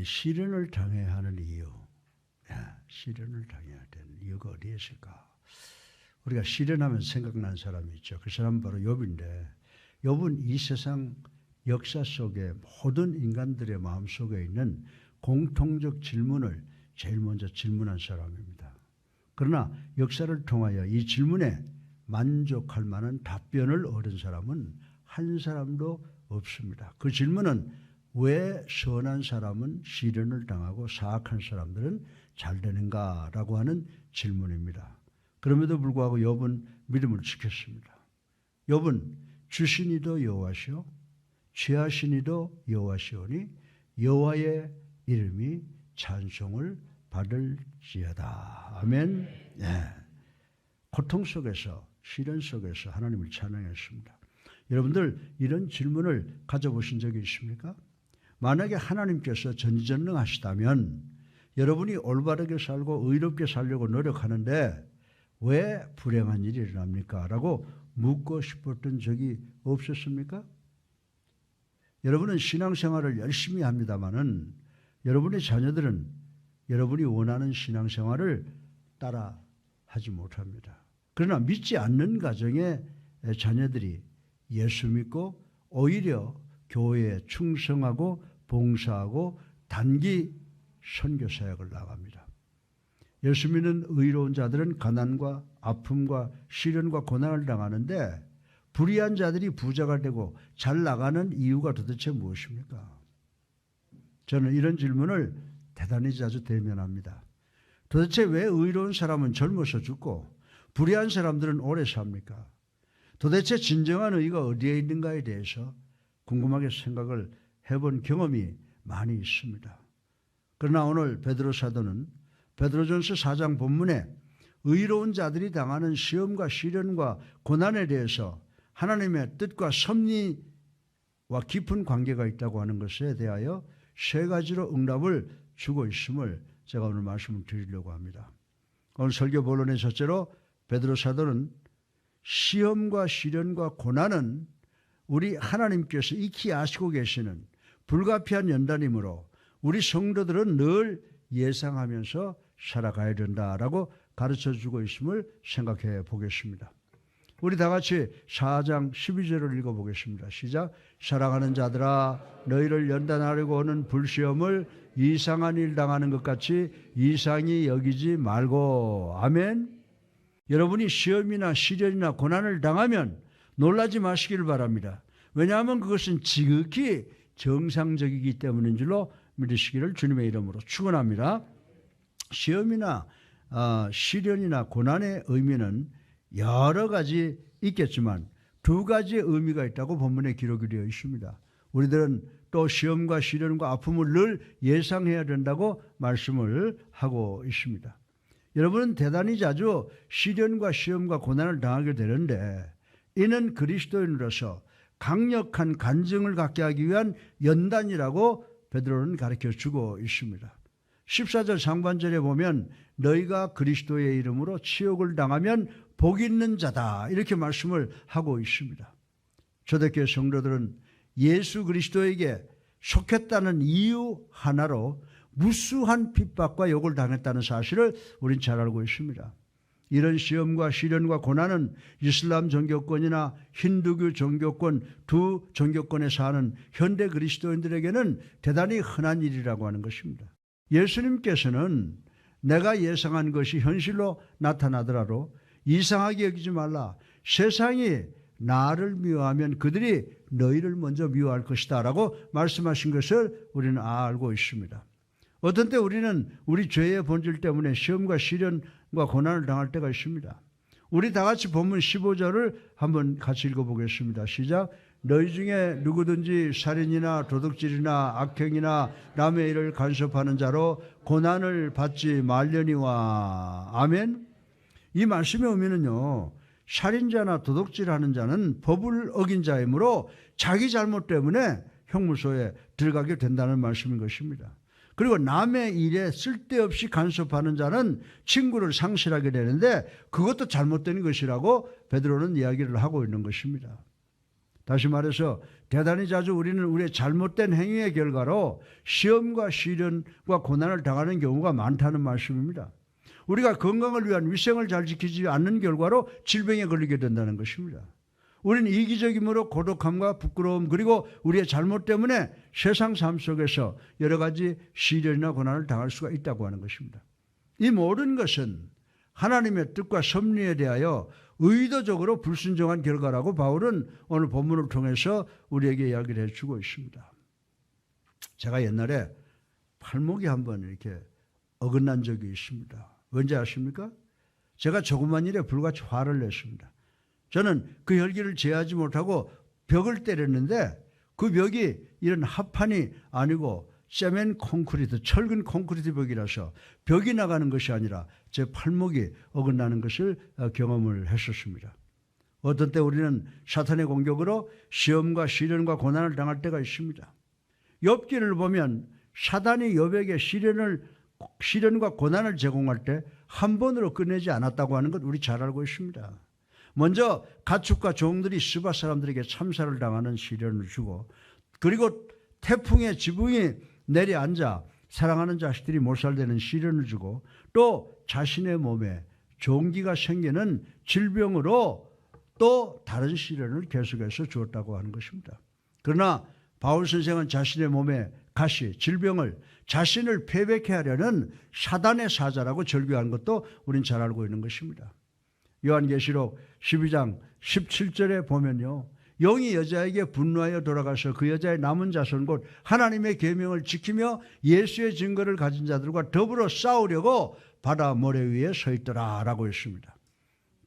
시련을 당해야 하는 이유, 시련을 당해야 되는 이유가 어디에 있을까? 우리가 시련하면 생각나는 사람이 있죠. 그 사람은 바로 욥인데, 욥은 이 세상 역사 속에 모든 인간들의 마음속에 있는 공통적 질문을 제일 먼저 질문한 사람입니다. 그러나 역사를 통하여 이 질문에 만족할 만한 답변을 얻은 사람은 한 사람도 없습니다. 그 질문은 왜 선한 사람은 시련을 당하고 사악한 사람들은 잘 되는가라고 하는 질문입니다. 그럼에도 불구하고 욥은 믿음을 지켰습니다. 욥은 주시니도 여호와시오 취하시니도 여호와시오니 여호와의 이름이 찬송을 받을지어다. 아멘. 고통 속에서 시련 속에서 하나님을 찬양했습니다. 여러분들 이런 질문을 가져보신 적이 있습니까? 만약에 하나님께서 전지전능하시다면 여러분이 올바르게 살고 의롭게 살려고 노력하는데 왜 불행한 일이 일어납니까? 라고 묻고 싶었던 적이 없었습니까? 여러분은 신앙생활을 열심히 합니다마는 여러분의 자녀들은 여러분이 원하는 신앙생활을 따라 하지 못합니다. 그러나 믿지 않는 가정의 자녀들이 예수 믿고 오히려 교회에 충성하고 봉사하고 단기 선교 사역을 나갑니다. 예수 믿는 의로운 자들은 가난과 아픔과 시련과 고난을 당하는데 불의한 자들이 부자가 되고 잘 나가는 이유가 도대체 무엇입니까? 저는 이런 질문을 대단히 자주 대면합니다. 도대체 왜 의로운 사람은 젊어서 죽고 불의한 사람들은 오래 삽니까? 도대체 진정한 의가 어디에 있는가에 대해서 궁금하게 생각을 해본 경험이 많이 있습니다. 그러나 오늘 베드로 사도는 베드로전서 4장 본문에 의로운 자들이 당하는 시험과 시련과 고난에 대해서 하나님의 뜻과 섭리와 깊은 관계가 있다고 하는 것에 대하여 세 가지로 응답을 주고 있음을 제가 오늘 말씀을 드리려고 합니다. 오늘 설교 본론의 첫째로 베드로 사도는 시험과 시련과 고난은 우리 하나님께서 익히 아시고 계시는 불가피한 연단이므로 우리 성도들은 늘 예상하면서 살아가야 된다라고 가르쳐주고 있음을 생각해 보겠습니다. 우리 다 같이 4장 12절을 읽어보겠습니다. 시작. 사랑하는 자들아 너희를 연단하려고 하는 불시험을 이상한 일 당하는 것 같이 이상히 여기지 말고. 아멘. 여러분이 시험이나 시련이나 고난을 당하면 놀라지 마시길 바랍니다. 왜냐하면 그것은 지극히 정상적이기 때문인 줄로 믿으시기를 주님의 이름으로 축원합니다. 시험이나 시련이나 고난의 의미는 여러 가지 있겠지만 두 가지의 의미가 있다고 본문에 기록이 되어 있습니다. 우리들은 또 시험과 시련과 아픔을 늘 예상해야 된다고 말씀을 하고 있습니다. 여러분은 대단히 자주 시련과 시험과 고난을 당하게 되는데 이는 그리스도인으로서 강력한 간증을 갖게 하기 위한 연단이라고 베드로는 가르쳐주고 있습니다. 14절 상반절에 보면 너희가 그리스도의 이름으로 치욕을 당하면 복 있는 자다 이렇게 말씀을 하고 있습니다. 초대교회 성도들은 예수 그리스도에게 속했다는 이유 하나로 무수한 핍박과 욕을 당했다는 사실을 우린 잘 알고 있습니다. 이런 시험과 시련과 고난은 이슬람 종교권이나 힌두교 종교권 두 종교권에 사는 현대 그리스도인들에게는 대단히 흔한 일이라고 하는 것입니다. 예수님께서는 내가 예상한 것이 현실로 나타나더라도 이상하게 여기지 말라. 세상이 나를 미워하면 그들이 너희를 먼저 미워할 것이다 라고 말씀하신 것을 우리는 알고 있습니다. 어떤 때 우리는 우리 죄의 본질 때문에 시험과 시련과 고난을 당할 때가 있습니다. 우리 다 같이 본문 15절을 한번 같이 읽어보겠습니다. 시작. 너희 중에 누구든지 살인이나 도둑질이나 악행이나 남의 일을 간섭하는 자로 고난을 받지 말려니와. 아멘. 이 말씀의 의미는요, 살인자나 도둑질하는 자는 법을 어긴 자이므로 자기 잘못 때문에 형무소에 들어가게 된다는 말씀인 것입니다. 그리고 남의 일에 쓸데없이 간섭하는 자는 친구를 상실하게 되는데 그것도 잘못된 것이라고 베드로는 이야기를 하고 있는 것입니다. 다시 말해서 대단히 자주 우리는 우리의 잘못된 행위의 결과로 시험과 시련과 고난을 당하는 경우가 많다는 말씀입니다. 우리가 건강을 위한 위생을 잘 지키지 않는 결과로 질병에 걸리게 된다는 것입니다. 우리는 이기적임으로 고독함과 부끄러움 그리고 우리의 잘못 때문에 세상 삶 속에서 여러 가지 시련이나 고난을 당할 수가 있다고 하는 것입니다. 이 모든 것은 하나님의 뜻과 섭리에 대하여 의도적으로 불순종한 결과라고 바울은 오늘 본문을 통해서 우리에게 이야기를 해주고 있습니다. 제가 옛날에 팔목이 한번 이렇게 어긋난 적이 있습니다. 언제 아십니까? 제가 조그만 일에 불같이 화를 냈습니다. 저는 그 혈기를 제어하지 못하고 벽을 때렸는데 그 벽이 이런 합판이 아니고 세멘 콘크리트, 철근 콘크리트 벽이라서 벽이 나가는 것이 아니라 제 팔목이 어긋나는 것을 경험을 했었습니다. 어떤 때 우리는 사탄의 공격으로 시험과 시련과 고난을 당할 때가 있습니다. 욥기를 보면 사단이 욥에게 시련과 고난을 제공할 때 한 번으로 끝내지 않았다고 하는 것 우리 잘 알고 있습니다. 먼저 가축과 종들이 스바 사람들에게 참사를 당하는 시련을 주고 그리고 태풍의 지붕이 내려앉아 사랑하는 자식들이 몰살되는 시련을 주고 또 자신의 몸에 종기가 생기는 질병으로 또 다른 시련을 계속해서 주었다고 하는 것입니다. 그러나 바울 선생은 자신의 몸에 가시, 질병을 자신을 패배케 하려는 사단의 사자라고 절규한 것도 우린 잘 알고 있는 것입니다. 요한계시록 12장 17절에 보면요. 영이 여자에게 분노하여 돌아가서 그 여자의 남은 자손 곧 하나님의 계명을 지키며 예수의 증거를 가진 자들과 더불어 싸우려고 바다 모래 위에 서 있더라라고 했습니다.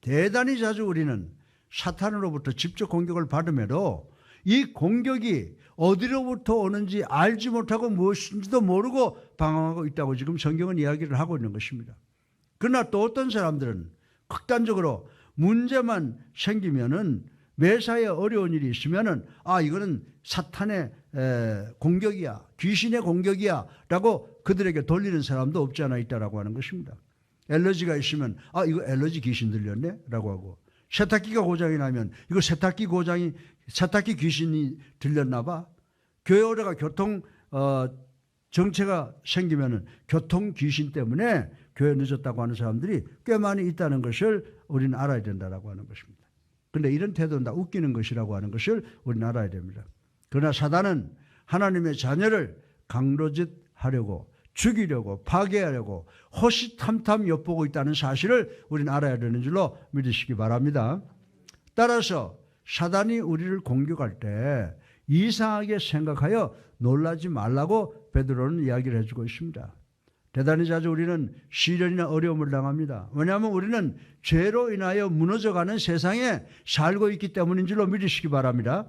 대단히 자주 우리는 사탄으로부터 직접 공격을 받음에도 이 공격이 어디로부터 오는지 알지 못하고 무엇인지도 모르고 방황하고 있다고 지금 성경은 이야기를 하고 있는 것입니다. 그러나 또 어떤 사람들은 극단적으로 문제만 생기면은 매사에 어려운 일이 있으면은 이거는 사탄의 공격이야, 귀신의 공격이야 라고 그들에게 돌리는 사람도 없지 않아 있다라고 하는 것입니다. 엘러지가 있으면 이거 엘러지 귀신 들렸네 라고 하고 세탁기가 고장이 나면 이거 세탁기 귀신이 들렸나 봐. 교회 오다가 교통 정체가 생기면은 교통 귀신 때문에 교회 늦었다고 하는 사람들이 꽤 많이 있다는 것을 우리는 알아야 된다라고 하는 것입니다. 그런데 이런 태도는 다 웃기는 것이라고 하는 것을 우리는 알아야 됩니다. 그러나 사단은 하나님의 자녀를 강도짓하려고 죽이려고 파괴하려고 호시탐탐 엿보고 있다는 사실을 우리는 알아야 되는 줄로 믿으시기 바랍니다. 따라서 사단이 우리를 공격할 때 이상하게 생각하여 놀라지 말라고 베드로는 이야기를 해주고 있습니다. 대단히 자주 우리는 시련이나 어려움을 당합니다. 왜냐하면 우리는 죄로 인하여 무너져가는 세상에 살고 있기 때문인 줄로 믿으시기 바랍니다.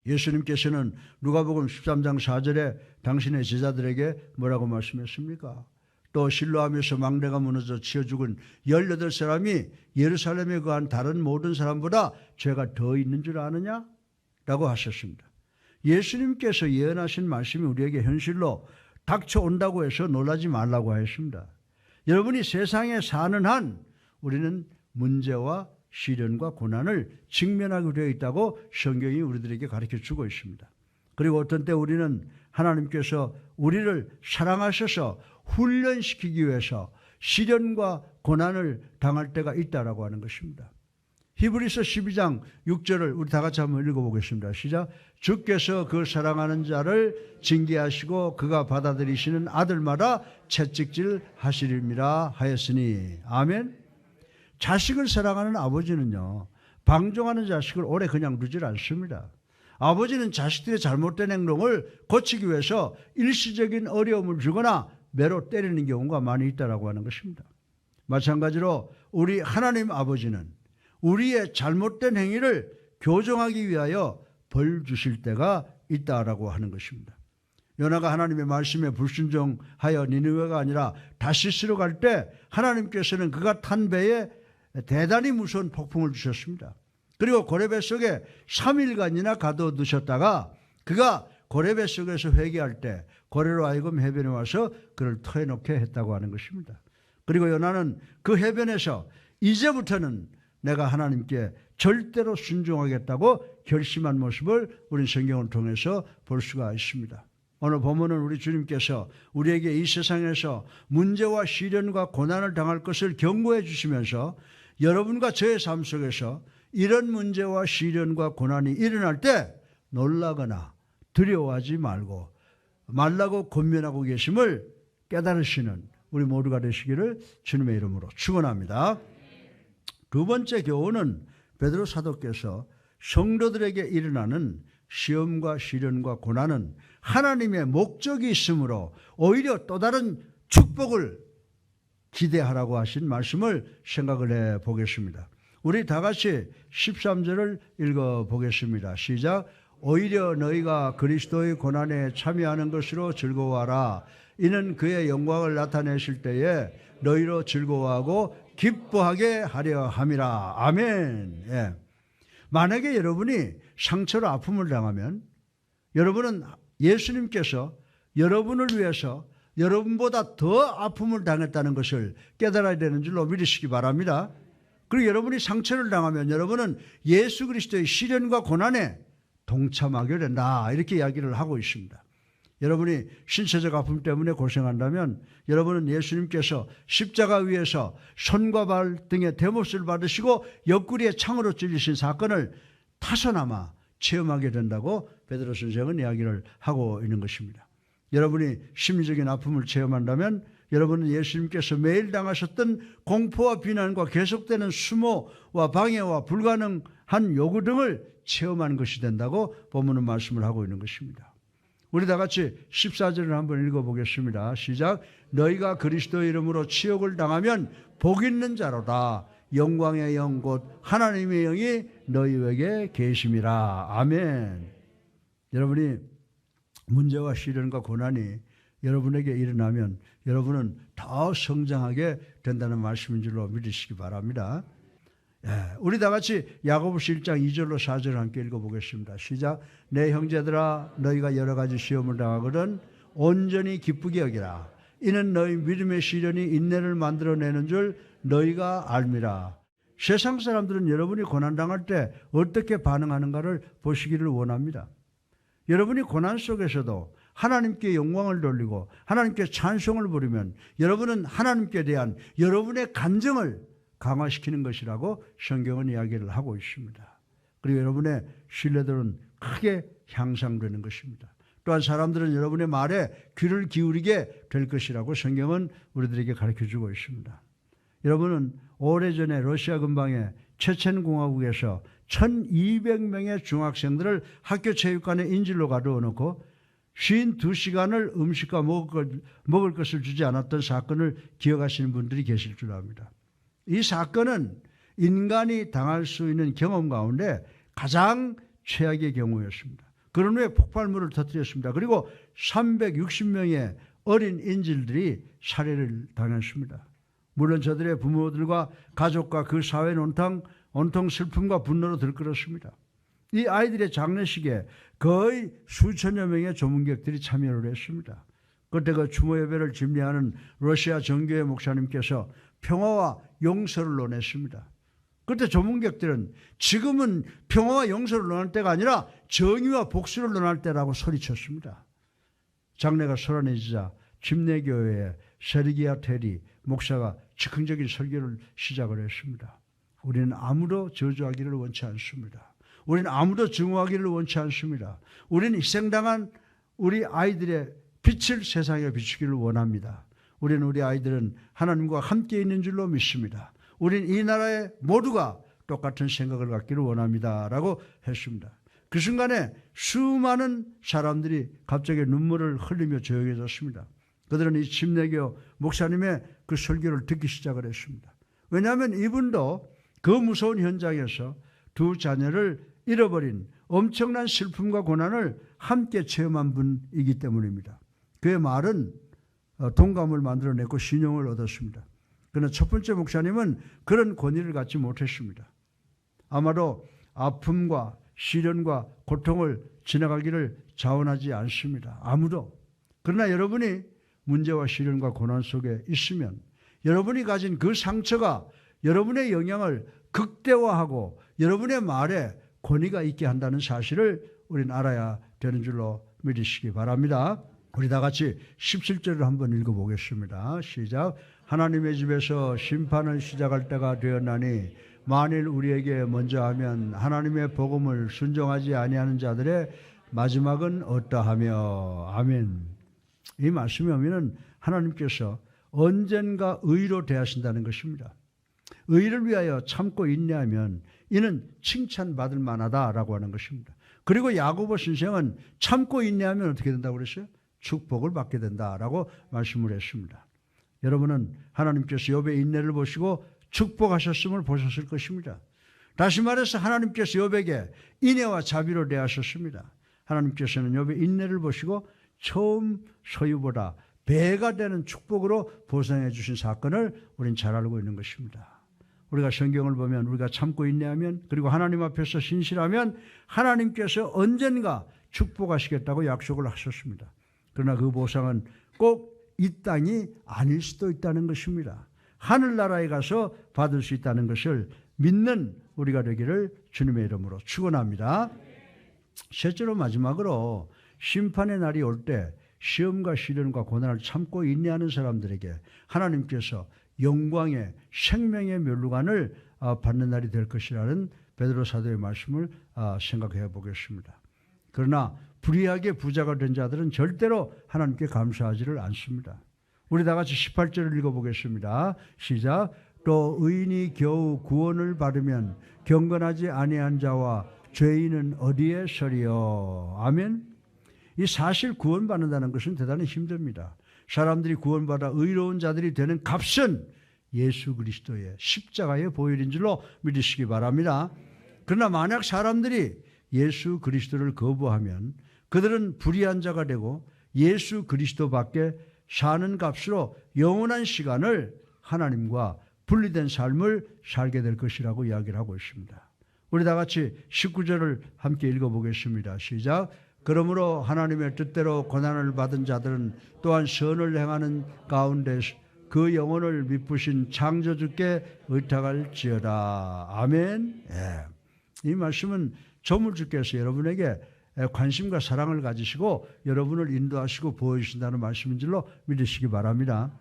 예수님께서는 누가복음 13장 4절에 당신의 제자들에게 뭐라고 말씀했습니까? 또 실로암에서 망대가 무너져 치어 죽은 18사람이 예루살렘에 거한 다른 모든 사람보다 죄가 더 있는 줄 아느냐? 라고 하셨습니다. 예수님께서 예언하신 말씀이 우리에게 현실로 닥쳐온다고 해서 놀라지 말라고 하였습니다. 여러분이 세상에 사는 한 우리는 문제와 시련과 고난을 직면하게 되어 있다고 성경이 우리들에게 가르쳐주고 있습니다. 그리고 어떤 때 우리는 하나님께서 우리를 사랑하셔서 훈련시키기 위해서 시련과 고난을 당할 때가 있다라고 하는 것입니다. 히브리서 12장 6절을 우리 다 같이 한번 읽어보겠습니다. 시작. 주께서 그 사랑하는 자를 징계하시고 그가 받아들이시는 아들마다 채찍질 하시리라 하였으니. 아멘. 자식을 사랑하는 아버지는요, 방종하는 자식을 오래 그냥 두질 않습니다. 아버지는 자식들의 잘못된 행동을 고치기 위해서 일시적인 어려움을 주거나 매로 때리는 경우가 많이 있다고 하는 것입니다. 마찬가지로 우리 하나님 아버지는 우리의 잘못된 행위를 교정하기 위하여 벌 주실 때가 있다라고 하는 것입니다. 요나가 하나님의 말씀에 불순종하여 니느웨가 아니라 다시스로 갈 때 하나님께서는 그가 탄 배에 대단히 무서운 폭풍을 주셨습니다. 그리고 고래배 속에 3일간이나 가둬두셨다가 그가 고래배 속에서 회개할 때 고래로 하여금 해변에 와서 그를 터해놓게 했다고 하는 것입니다. 그리고 요나는 그 해변에서 이제부터는 내가 하나님께 절대로 순종하겠다고 결심한 모습을 우리 성경을 통해서 볼 수가 있습니다. 오늘 본문은 우리 주님께서 우리에게 이 세상에서 문제와 시련과 고난을 당할 것을 경고해 주시면서 여러분과 저의 삶 속에서 이런 문제와 시련과 고난이 일어날 때 놀라거나 두려워하지 말라고 권면하고 계심을 깨달으시는 우리 모두가 되시기를 주님의 이름으로 축원합니다. 두 번째 교훈은 베드로 사도께서 성도들에게 일어나는 시험과 시련과 고난은 하나님의 목적이 있으므로 오히려 또 다른 축복을 기대하라고 하신 말씀을 생각을 해 보겠습니다. 우리 다 같이 13절을 읽어 보겠습니다. 시작. 오히려 너희가 그리스도의 고난에 참여하는 것으로 즐거워하라. 이는 그의 영광을 나타내실 때에 너희로 즐거워하고 기뻐하게 하려 함이라. 아멘. 예. 만약에 여러분이 상처로 아픔을 당하면 여러분은 예수님께서 여러분을 위해서 여러분보다 더 아픔을 당했다는 것을 깨달아야 되는 줄로 믿으시기 바랍니다. 그리고 여러분이 상처를 당하면 여러분은 예수 그리스도의 시련과 고난에 동참하게 된다. 이렇게 이야기를 하고 있습니다. 여러분이 신체적 아픔 때문에 고생한다면 여러분은 예수님께서 십자가 위에서 손과 발 등에 대못을 받으시고 옆구리에 창으로 찔리신 사건을 타서나마 체험하게 된다고 베드로 선생은 이야기를 하고 있는 것입니다. 여러분이 심리적인 아픔을 체험한다면 여러분은 예수님께서 매일 당하셨던 공포와 비난과 계속되는 수모와 방해와 불가능한 요구 등을 체험하는 것이 된다고 본문은 말씀을 하고 있는 것입니다. 우리 다 같이 14절을 한번 읽어보겠습니다. 시작. 너희가 그리스도의 이름으로 치욕을 당하면 복 있는 자로다. 영광의 영 곧 하나님의 영이 너희에게 계심이라. 아멘. 여러분이 문제와 시련과 고난이 여러분에게 일어나면 여러분은 더 성장하게 된다는 말씀인 줄로 믿으시기 바랍니다. 우리 다 같이 야고보서 1장 2절로 4절을 함께 읽어보겠습니다. 시작. 내 형제들아 너희가 여러 가지 시험을 당하거든 온전히 기쁘게 여기라. 이는 너희 믿음의 시련이 인내를 만들어내는 줄 너희가 알미라. 세상 사람들은 여러분이 고난당할 때 어떻게 반응하는가를 보시기를 원합니다. 여러분이 고난 속에서도 하나님께 영광을 돌리고 하나님께 찬송을 부르면 여러분은 하나님께 대한 여러분의 간정을 강화시키는 것이라고 성경은 이야기를 하고 있습니다. 그리고 여러분의 신뢰도는 크게 향상되는 것입니다. 또한 사람들은 여러분의 말에 귀를 기울이게 될 것이라고 성경은 우리들에게 가르쳐주고 있습니다. 여러분은 오래전에 러시아 근방의 체첸공화국에서 1200명의 중학생들을 학교 체육관에 인질로 가두어 놓고 52시간을 음식과 먹을 것을 주지 않았던 사건을 기억하시는 분들이 계실 줄 압니다. 이 사건은 인간이 당할 수 있는 경험 가운데 가장 최악의 경우였습니다. 그런 후에 폭발물을 터뜨렸습니다. 그리고 360명의 어린 인질들이 살해를 당했습니다. 물론 저들의 부모들과 가족과 그 사회는 온통 슬픔과 분노로 들끓었습니다. 이 아이들의 장례식에 거의 수천여 명의 조문객들이 참여를 했습니다. 그때 그 추모 예배를 집례하는 러시아 정교회 목사님께서 평화와 용서를 논했습니다. 그때 조문객들은 지금은 평화와 용서를 논할 때가 아니라 정의와 복수를 논할 때라고 소리쳤습니다. 장례가 소란해지자 침례교회의 세르기아 테리 목사가 즉흥적인 설교를 시작을 했습니다. 우리는 아무도 저주하기를 원치 않습니다. 우리는 아무도 증오하기를 원치 않습니다. 우리는 희생당한 우리 아이들의 빛을 세상에 비추기를 원합니다. 우리는 우리 아이들은 하나님과 함께 있는 줄로 믿습니다. 우리는 이 나라의 모두가 똑같은 생각을 갖기를 원합니다. 라고 했습니다. 그 순간에 수많은 사람들이 갑자기 눈물을 흘리며 조용해졌습니다. 그들은 이 침례교 목사님의 그 설교를 듣기 시작을 했습니다. 왜냐하면 이분도 그 무서운 현장에서 두 자녀를 잃어버린 엄청난 슬픔과 고난을 함께 체험한 분이기 때문입니다. 그의 말은 동감을 만들어냈고 신용을 얻었습니다. 그러나 첫 번째 목사님은 그런 권위를 갖지 못했습니다. 아마도 아픔과 시련과 고통을 지나가기를 자원하지 않습니다. 아무도. 그러나 여러분이 문제와 시련과 고난 속에 있으면 여러분이 가진 그 상처가 여러분의 영향을 극대화하고 여러분의 말에 권위가 있게 한다는 사실을 우리는 알아야 되는 줄로 믿으시기 바랍니다. 우리 다 같이 17절을 한번 읽어보겠습니다. 시작. 하나님의 집에서 심판을 시작할 때가 되었나니 만일 우리에게 먼저 하면 하나님의 복음을 순종하지 아니하는 자들의 마지막은 어떠하며. 아멘. 이 말씀이 오면은 하나님께서 언젠가 의로 대하신다는 것입니다. 의를 위하여 참고 인내하면 이는 칭찬받을 만하다라고 하는 것입니다. 그리고 야고보 선생은 참고 인내하면 어떻게 된다고 그랬어요? 축복을 받게 된다라고 말씀을 했습니다. 여러분은 하나님께서 욥의 인내를 보시고 축복하셨음을 보셨을 것입니다. 다시 말해서 하나님께서 욥에게 인애와 자비로 대하셨습니다. 하나님께서는 욥의 인내를 보시고 처음 소유보다 배가 되는 축복으로 보상해 주신 사건을 우리는 잘 알고 있는 것입니다. 우리가 성경을 보면 우리가 참고 인내하면 그리고 하나님 앞에서 신실하면 하나님께서 언젠가 축복하시겠다고 약속을 하셨습니다. 그러나 그 보상은 꼭 이 땅이 아닐 수도 있다는 것입니다. 하늘나라에 가서 받을 수 있다는 것을 믿는 우리가 되기를 주님의 이름으로 축원합니다. 셋째로 마지막으로 심판의 날이 올 때 시험과 시련과 고난을 참고 인내하는 사람들에게 하나님께서 영광의 생명의 면류관을 받는 날이 될 것이라는 베드로 사도의 말씀을 생각해 보겠습니다. 그러나 불의하게 부자가 된 자들은 절대로 하나님께 감사하지를 않습니다. 우리 다 같이 18절을 읽어보겠습니다. 시작. 또 의인이 겨우 구원을 받으면 경건하지 아니한 자와 죄인은 어디에 서리요. 아멘. 이 사실 구원받는다는 것은 대단히 힘듭니다. 사람들이 구원받아 의로운 자들이 되는 값은 예수 그리스도의 십자가의 보혈인 줄로 믿으시기 바랍니다. 그러나 만약 사람들이 예수 그리스도를 거부하면 그들은 불의한 자가 되고 예수 그리스도밖에 사는 값으로 영원한 시간을 하나님과 분리된 삶을 살게 될 것이라고 이야기를 하고 있습니다. 우리 다 같이 19절을 함께 읽어보겠습니다. 시작. 그러므로 하나님의 뜻대로 고난을 받은 자들은 또한 선을 행하는 가운데 그 영혼을 미쁘신 창조주께 의탁할지어다. 아멘. 예. 이 말씀은 조물주께서 여러분에게 관심과 사랑을 가지시고 여러분을 인도하시고 보여주신다는 말씀인 줄로 믿으시기 바랍니다.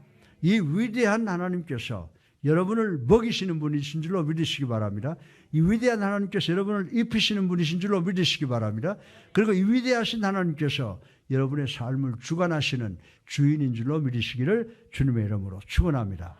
이 위대한 하나님께서 여러분을 먹이시는 분이신 줄로 믿으시기 바랍니다. 이 위대한 하나님께서 여러분을 입히시는 분이신 줄로 믿으시기 바랍니다. 그리고 이 위대하신 하나님께서 여러분의 삶을 주관하시는 주인인 줄로 믿으시기를 주님의 이름으로 축원합니다.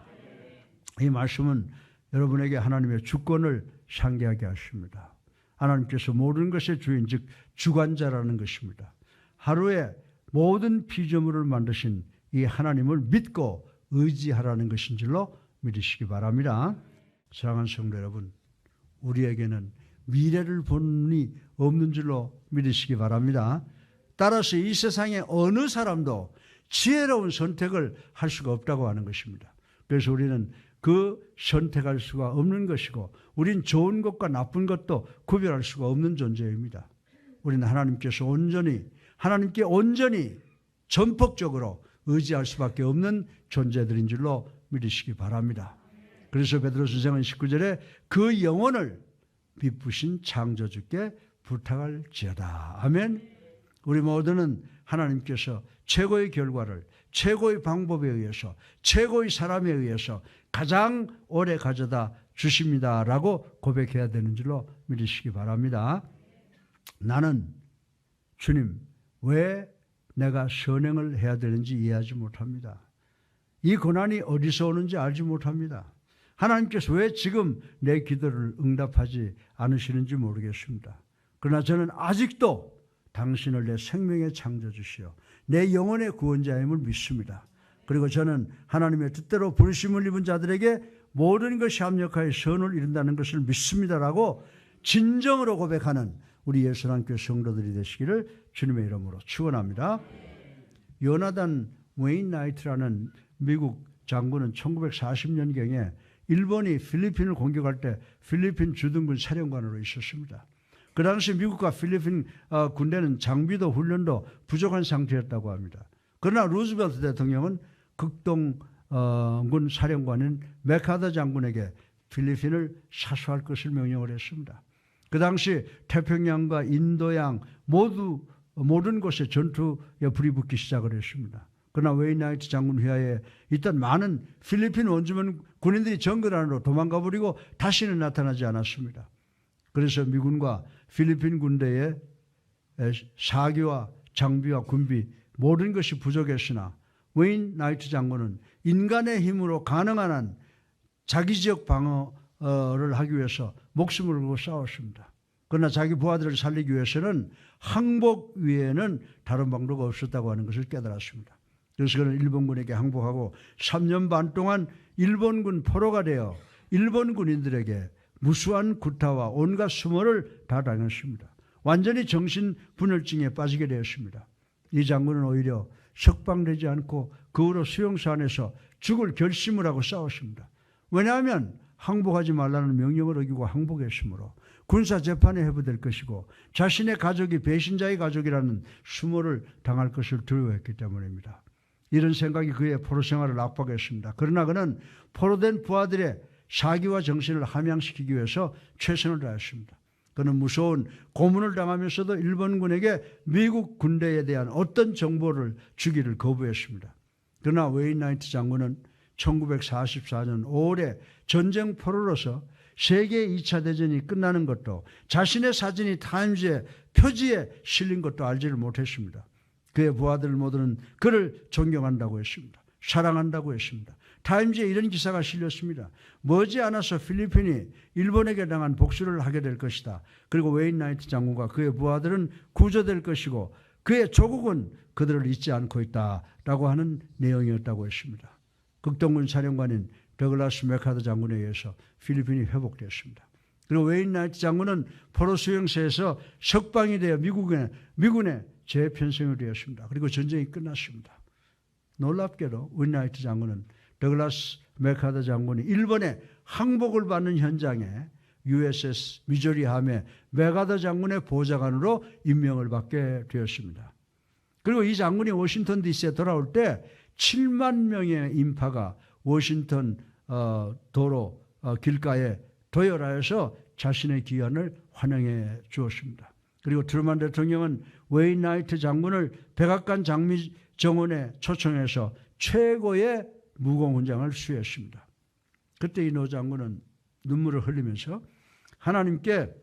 이 말씀은 여러분에게 하나님의 주권을 상기하게 하십니다. 하나님께서 모든 것의 주인, 즉 주관자라는 것입니다. 하루에 모든 피조물을 만드신 이 하나님을 믿고 의지하라는 것인 줄로 믿으시기 바랍니다. 사랑하는 성도 여러분, 우리에게는 미래를 본 분이 없는 줄로 믿으시기 바랍니다. 따라서 이 세상에 어느 사람도 지혜로운 선택을 할 수가 없다고 하는 것입니다. 그래서 우리는 그 선택할 수가 없는 것이고 우린 좋은 것과 나쁜 것도 구별할 수가 없는 존재입니다. 우리는 하나님께 온전히 전폭적으로 의지할 수밖에 없는 존재들인 줄로 믿으시기 바랍니다. 그래서 베드로 선생은 19절에 그 영혼을 비쁘신 창조주께 부탁할지어다. 아멘. 우리 모두는 하나님께서 최고의 결과를 최고의 방법에 의해서 최고의 사람에 의해서 가장 오래 가져다 주십니다라고 고백해야 되는 줄로 믿으시기 바랍니다. 나는 주님 왜 내가 선행을 해야 되는지 이해하지 못합니다. 이 고난이 어디서 오는지 알지 못합니다. 하나님께서 왜 지금 내 기도를 응답하지 않으시는지 모르겠습니다. 그러나 저는 아직도 당신을 내 생명의 창조주시오 내 영혼의 구원자임을 믿습니다. 그리고 저는 하나님의 뜻대로 부르심을 입은 자들에게 모든 것이 합력하여 선을 이룬다는 것을 믿습니다라고 진정으로 고백하는 우리 예수님교회 성도들이 되시기를 주님의 이름으로 축원합니다. 요나단 웨인라이트라는 미국 장군은 1940년경에 일본이 필리핀을 공격할 때 필리핀 주둔군 사령관으로 있었습니다. 그 당시 미국과 필리핀 군대는 장비도 훈련도 부족한 상태였다고 합니다. 그러나 루즈벨트 대통령은 극동군 사령관인 맥카더 장군에게 필리핀을 사수할 것을 명령을 했습니다. 그 당시 태평양과 인도양 모든 곳에 전투에 불이 붙기 시작을 했습니다. 그러나 웨인 나이트 장군 휘하에 있던 많은 필리핀 원주민 군인들이 정글 안으로 도망가 버리고 다시는 나타나지 않았습니다. 그래서 미군과 필리핀 군대의 사기와 장비와 군비 모든 것이 부족했으나 웨인 나이트 장군은 인간의 힘으로 가능한 한 자기 지역 방어를 하기 위해서 목숨을 걸고 싸웠습니다. 그러나 자기 부하들을 살리기 위해서는 항복 외에는 다른 방도가 없었다고 하는 것을 깨달았습니다. 그래서 그는 일본군에게 항복하고 3년 반 동안 일본군 포로가 되어 일본 군인들에게 무수한 구타와 온갖 수모를 다 당했습니다. 완전히 정신분열증에 빠지게 되었습니다. 이 장군은 오히려 석방되지 않고 그 후로 수용소 안에서 죽을 결심을 하고 싸웠습니다. 왜냐하면 항복하지 말라는 명령을 어기고 항복했으므로 군사재판에 회부될 것이고 자신의 가족이 배신자의 가족이라는 수모를 당할 것을 두려워했기 때문입니다. 이런 생각이 그의 포로 생활을 압박했습니다. 그러나 그는 포로된 부하들의 사기와 정신을 함양시키기 위해서 최선을 다했습니다. 그는 무서운 고문을 당하면서도 일본군에게 미국 군대에 대한 어떤 정보를 주기를 거부했습니다. 그러나 웨인 나이트 장군은 1944년 5월에 전쟁 포로로서 세계 2차 대전이 끝나는 것도 자신의 사진이 타임즈의 표지에 실린 것도 알지를 못했습니다. 그의 부하들 모두는 그를 존경한다고 했습니다. 사랑한다고 했습니다. 타임즈에 이런 기사가 실렸습니다. 머지않아서 필리핀이 일본에게 당한 복수를 하게 될 것이다. 그리고 웨인 나이트 장군과 그의 부하들은 구조될 것이고 그의 조국은 그들을 잊지 않고 있다라고 하는 내용이었다고 했습니다. 극동군 사령관인 더글라스 맥카더 장군에 의해서 필리핀이 회복되었습니다. 그리고 웨인 나이트 장군은 포로 수용소에서 석방이 되어 미군의 재편성이 되었습니다. 그리고 전쟁이 끝났습니다. 놀랍게도 웨인 나이트 장군은 더글라스 맥카더 장군이 일본의 항복을 받는 현장에 USS 미조리함의 맥카더 장군의 보좌관으로 임명을 받게 되었습니다. 그리고 이 장군이 워싱턴 DC에 돌아올 때 7만 명의 인파가 워싱턴 도로 길가에 도열하여서 자신의 귀환을 환영해 주었습니다. 그리고 트루먼 대통령은 웨인 나이트 장군을 백악관 장미 정원에 초청해서 최고의 무공훈장을 수여했습니다. 그때 이 노 장군은 눈물을 흘리면서 하나님께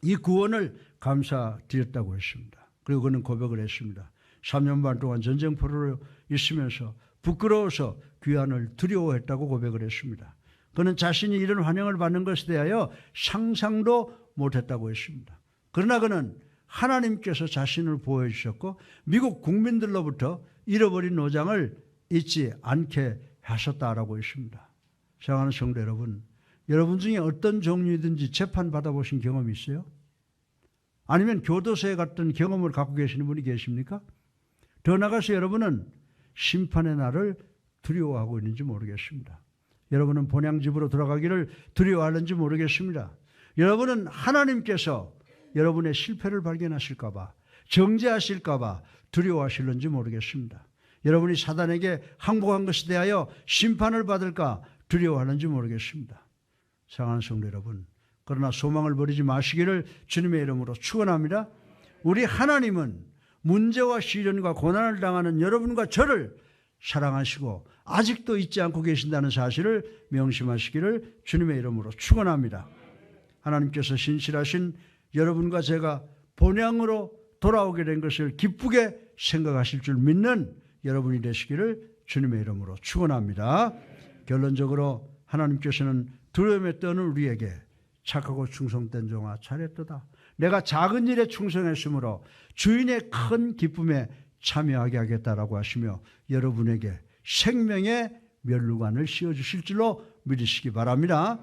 이 구원을 감사드렸다고 했습니다. 그리고 그는 고백을 했습니다. 3년 반 동안 전쟁 포로로 있으면서 부끄러워서 귀환을 두려워했다고 고백을 했습니다. 그는 자신이 이런 환영을 받는 것에 대하여 상상도 못했다고 했습니다. 그러나 그는 하나님께서 자신을 보호해 주셨고 미국 국민들로부터 잃어버린 노장을 잊지 않게 하셨다라고 했습니다. 사랑하는 성도 여러분, 여러분 중에 어떤 종류든지 재판 받아보신 경험이 있어요? 아니면 교도소에 갔던 경험을 갖고 계시는 분이 계십니까? 더 나아가서 여러분은 심판의 날을 두려워하고 있는지 모르겠습니다. 여러분은 본향집으로 돌아가기를 두려워하는지 모르겠습니다. 여러분은 하나님께서 여러분의 실패를 발견하실까 봐, 정죄하실까 봐 두려워하실는지 모르겠습니다. 여러분이 사단에게 항복한 것에 대하여 심판을 받을까 두려워하는지 모르겠습니다. 사랑하는 성도 여러분, 그러나 소망을 버리지 마시기를 주님의 이름으로 축원합니다. 우리 하나님은 문제와 시련과 고난을 당하는 여러분과 저를 사랑하시고 아직도 잊지 않고 계신다는 사실을 명심하시기를 주님의 이름으로 축원합니다. 하나님께서 신실하신 여러분과 제가 본향으로 돌아오게 된 것을 기쁘게 생각하실 줄 믿는 여러분이 되시기를 주님의 이름으로 축원합니다. 결론적으로 하나님께서는 두려움에 떠는 우리에게 착하고 충성된 종아 잘했도다. 내가 작은 일에 충성했으므로 주인의 큰 기쁨에 참여하게 하겠다라고 하시며 여러분에게 생명의 면류관을 씌워주실 줄로 믿으시기 바랍니다.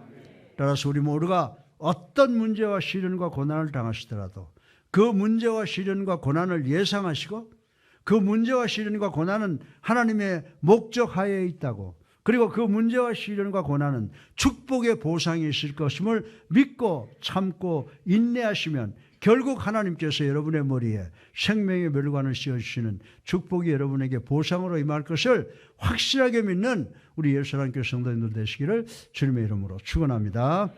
따라서 우리 모두가 어떤 문제와 시련과 고난을 당하시더라도 그 문제와 시련과 고난을 예상하시고 그 문제와 시련과 고난은 하나님의 목적 하에 있다고 그리고 그 문제와 시련과 고난은 축복의 보상이 있을 것임을 믿고 참고 인내하시면 결국 하나님께서 여러분의 머리에 생명의 멸관을 씌워주시는 축복이 여러분에게 보상으로 임할 것을 확실하게 믿는 우리 예수사랑교회 성도님들 되시기를 주님의 이름으로 축원합니다.